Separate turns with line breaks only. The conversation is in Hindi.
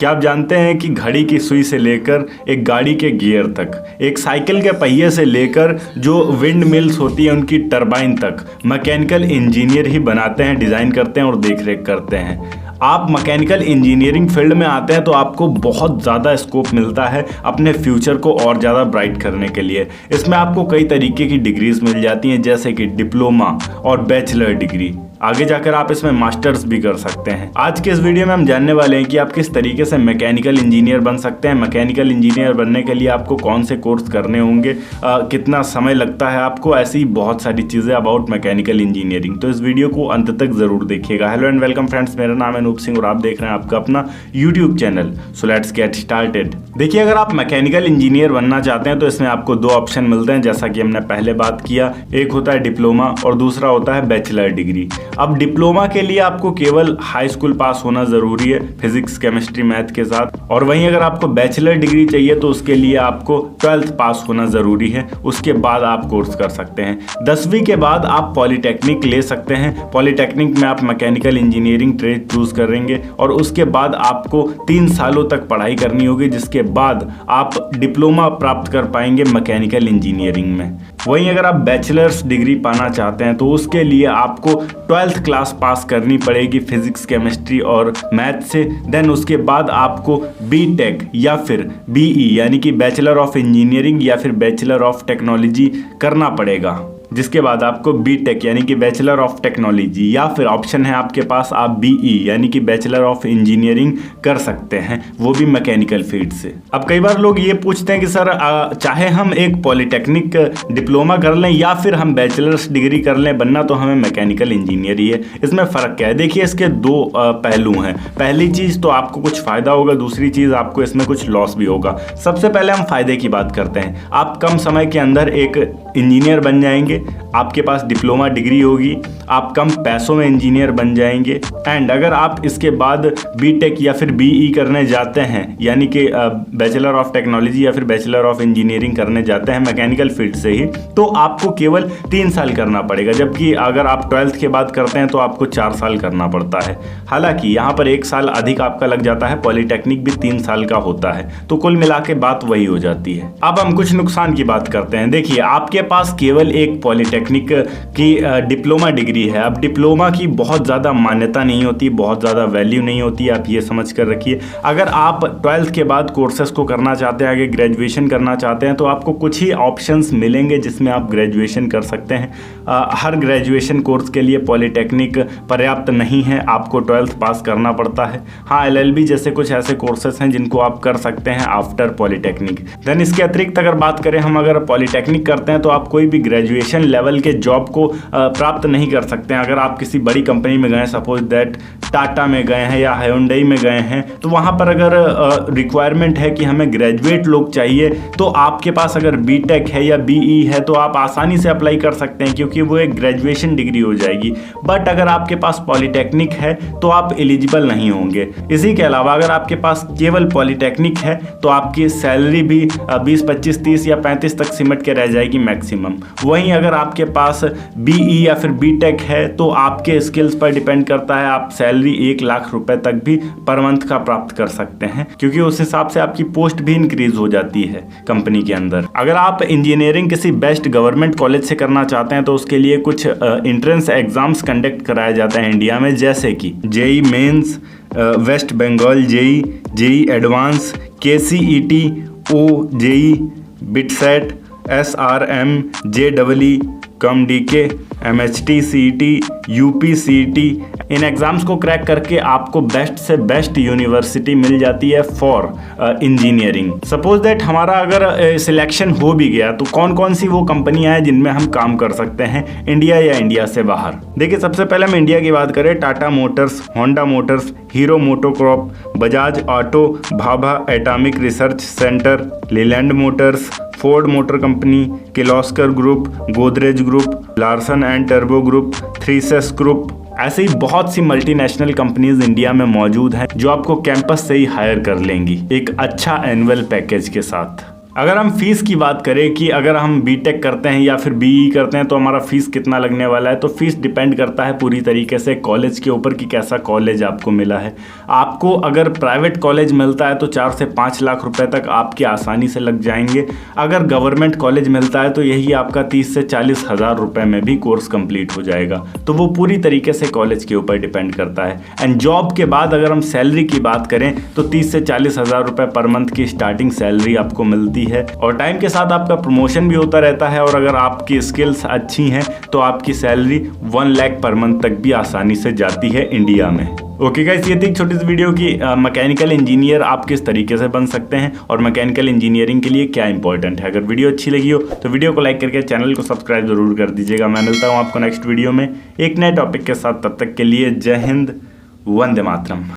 क्या आप जानते हैं कि घड़ी की सुई से लेकर एक गाड़ी के गियर तक, एक साइकिल के पहिए से लेकर जो विंड मिल्स होती है उनकी टरबाइन तक मैकेनिकल इंजीनियर ही बनाते हैं, डिज़ाइन करते हैं और देखरेख करते हैं। आप मैकेनिकल इंजीनियरिंग फील्ड में आते हैं तो आपको बहुत ज़्यादा स्कोप मिलता है अपने फ्यूचर को और ज़्यादा ब्राइट करने के लिए। इसमें आपको कई तरीके की डिग्रीज मिल जाती हैं, जैसे कि डिप्लोमा और बैचलर डिग्री। आगे जाकर आप इसमें मास्टर्स भी कर सकते हैं। आज के इस वीडियो में हम जानने वाले हैं कि आप किस तरीके से मैकेनिकल इंजीनियर बन सकते हैं। मैकेनिकल इंजीनियर बनने के लिए आपको कौन से कोर्स करने होंगे, कितना समय लगता है आपको, ऐसी बहुत सारी चीज़ें अबाउट मैकेनिकल इंजीनियरिंग। तो इस वीडियो को अंत तक ज़रूर देखिएगा। हेलो एंड वेलकम फ्रेंड्स, मेरा नाम है अनूप सिंह और आप देख रहे हैं आपका अपना YouTube channel. So let's get started. देखिए, अगर आप मैकेनिकल इंजीनियर बनना चाहते हैं तो इसमें आपको दो ऑप्शन मिलते हैं, जैसा कि हमने पहले बात किया। एक होता है डिप्लोमा और दूसरा होता है बैचलर डिग्री। अब डिप्लोमा के लिए आपको केवल हाई स्कूल पास होना जरूरी है, फिजिक्स केमिस्ट्री मैथ के साथ। और वहीं अगर आपको बैचलर डिग्री चाहिए तो उसके लिए आपको 12th पास होना जरूरी है। उसके बाद आप कोर्स कर सकते हैं। 10वीं के बाद आप पॉलिटेक्निक ले सकते हैं। पॉलिटेक्निक में आप मैकेनिकल इंजीनियरिंग ट्रेड चूज करेंगे और उसके बाद आपको 3 सालों तक पढ़ाई करनी होगी, जिसके बाद आप डिप्लोमा प्राप्त कर पाएंगे मैकेनिकल इंजीनियरिंग में। वहीं अगर आप बैचलर्स डिग्री पाना चाहते हैं तो उसके लिए आपको 12th क्लास पास करनी पड़ेगी फिजिक्स केमिस्ट्री और मैथ से। देन उसके बाद आपको बीटेक या फिर बीई यानी कि बैचलर ऑफ इंजीनियरिंग या फिर बैचलर ऑफ टेक्नोलॉजी करना पड़ेगा, जिसके बाद आपको बीटेक यानी कि बैचलर ऑफ टेक्नोलॉजी, या फिर ऑप्शन है आपके पास आप बीई यानी कि बैचलर ऑफ इंजीनियरिंग कर सकते हैं, वो भी मैकेनिकल फील्ड से। अब कई बार लोग ये पूछते हैं कि सर चाहे हम एक पॉलिटेक्निक डिप्लोमा कर लें या फिर हम बैचलर्स डिग्री कर लें, बनना तो हमें मैकेनिकल इंजीनियर ही है, इसमें फ़र्क क्या है। देखिए, इसके दो पहलू हैं। पहली चीज़ तो आपको कुछ फ़ायदा होगा, दूसरी चीज़ आपको इसमें कुछ लॉस भी होगा। सबसे पहले हम फ़ायदे की बात करते हैं। आप कम समय के अंदर एक इंजीनियर बन जाएंगे, आपके पास डिप्लोमा डिग्री होगी, आप कम पैसों में इंजीनियर बन जाएंगे। एंड अगर आप इसके बाद बीटेक या फिर बीई करने जाते हैं यानी कि बैचलर ऑफ टेक्नोलॉजी या फिर बैचलर ऑफ इंजीनियरिंग करने जाते हैं मैकेनिकल फील्ड से ही, तो आपको केवल 3 साल करना पड़ेगा, जबकि अगर आप 12th के बाद करते हैं तो आपको 4 साल करना पड़ता है। हालांकि यहाँ पर 1 साल अधिक आपका लग जाता है, पॉलिटेक्निक भी 3 साल का होता है, तो कुल मिला के बात वही हो जाती है। अब हम कुछ नुकसान की बात करते हैं। देखिए, आपके पास केवल एक पॉलिटेक्निक की डिप्लोमा डिग्री है। अब डिप्लोमा की बहुत ज़्यादा मान्यता नहीं होती, बहुत ज़्यादा वैल्यू नहीं होती, आप ये समझ कर रखिए। अगर आप 12th के बाद कोर्सेस को करना चाहते हैं, आगे ग्रेजुएशन करना चाहते हैं, तो आपको कुछ ही ऑप्शंस मिलेंगे जिसमें आप ग्रेजुएशन कर सकते हैं। हर ग्रेजुएशन कोर्स के लिए पॉलिटेक्निक पर्याप्त नहीं है, आपको 12th पास करना पड़ता है। हाँ, LLB जैसे कुछ ऐसे कोर्सेस हैं जिनको आप कर सकते हैं आफ्टर पॉलिटेक्निक। देन इसके अतिरिक्त अगर बात करें हम, अगर पॉलिटेक्निक करते हैं तो आप कोई भी ग्रेजुएशन लेवल के जॉब को प्राप्त नहीं कर सकते हैं। अगर आप किसी बड़ी कंपनी में गए, सपोज दैट टाटा में गए हैं या हायोंडई में गए हैं, तो वहाँ पर अगर रिक्वायरमेंट है कि हमें ग्रेजुएट लोग चाहिए, तो आपके पास अगर बीटेक है या बीई है तो आप आसानी से अप्लाई कर सकते हैं, क्योंकि वो एक ग्रेजुएशन डिग्री हो जाएगी। बट अगर आपके पास पॉलिटेक्निक है तो आप एलिजिबल नहीं होंगे। इसी के अलावा अगर आपके पास केवल पॉलिटेक्निक है तो आपकी सैलरी भी 20, 25, 30 या 35 तक सिमट के रह जाएगी मैक्सिमम। वहीं अगर आपके पास बीई या फिर बीटेक है तो आपके स्किल्स पर डिपेंड करता है, आप सैलरी 1 लाख रुपए तक भी पर मंथ का प्राप्त कर सकते हैं, क्योंकि उस हिसाब से आपकी पोस्ट भी इंक्रीज हो जाती है कंपनी के अंदर। अगर आप इंजीनियरिंग किसी बेस्ट गवर्नमेंट कॉलेज से करना चाहते हैं तो उसके लिए कुछ एंट्रेंस एग्जाम्स कंडक्ट कराए जाते हैं इंडिया में, जैसे कि JEE mains, West Bengal JEE, JEE advanced, KCET, OJEE, BITSAT, SRM, JEE, COMDK, MHT, CET, UPCET, इन एग्ज़ाम्स को क्रैक करके आपको बेस्ट से बेस्ट यूनिवर्सिटी मिल जाती है फॉर इंजीनियरिंग। सपोज दैट हमारा अगर सिलेक्शन हो भी गया तो कौन कौन सी वो कंपनियां हैं जिनमें हम काम कर सकते हैं इंडिया या इंडिया से बाहर। देखिए, सबसे पहले हम इंडिया की बात करें, Tata motors, Honda motors, Hero MotoCorp, Bajaj auto, Bhabha atomic research centre, Leyland motors, Ford motor company, Kirloskar group, Godrej group, Larsen and टर्बो ग्रुप, थ्रीसेस ग्रुप, ऐसे ही बहुत सी मल्टीनेशनल कंपनीज इंडिया में मौजूद हैं जो आपको कैंपस से ही हायर कर लेंगी एक अच्छा एनुअल पैकेज के साथ। अगर हम फीस की बात करें कि अगर हम बीटेक करते हैं या फिर बीई करते हैं तो हमारा फीस कितना लगने वाला है, तो फीस डिपेंड करता है पूरी तरीके से कॉलेज के ऊपर कि कैसा कॉलेज आपको मिला है। आपको अगर प्राइवेट कॉलेज मिलता है तो 4 से 5 लाख रुपए तक आपकी आसानी से लग जाएंगे। अगर गवर्नमेंट कॉलेज मिलता है तो यही आपका 30 से 40 हज़ार रुपये में भी कोर्स कंप्लीट हो जाएगा। तो वो पूरी तरीके से कॉलेज के ऊपर डिपेंड करता है। एंड जॉब के बाद अगर हम सैलरी की बात करें तो 30 से 40 हज़ार रुपये पर मंथ की स्टार्टिंग सैलरी आपको मिलती है और टाइम के साथ आपका प्रमोशन भी होता रहता है। और अगर आपकी स्किल्स अच्छी हैं तो आपकी सैलरी 1 लाख पर मंथ तक भी आसानी से जाती है इंडिया में। ओके गाइस, ये थी एक छोटी सी वीडियो की मैकेनिकल इंजीनियर आप किस तरीके से बन सकते हैं और मैकेनिकल इंजीनियरिंग के लिए क्या इंपॉर्टेंट है। अगर वीडियो अच्छी लगी हो तो वीडियो को लाइक करके चैनल को सब्सक्राइब जरूर कर दीजिएगा। मैं मिलता हूँ आपको नेक्स्ट वीडियो में एक नए टॉपिक के साथ। तब तक के लिए जय हिंद, वंदे मातरम।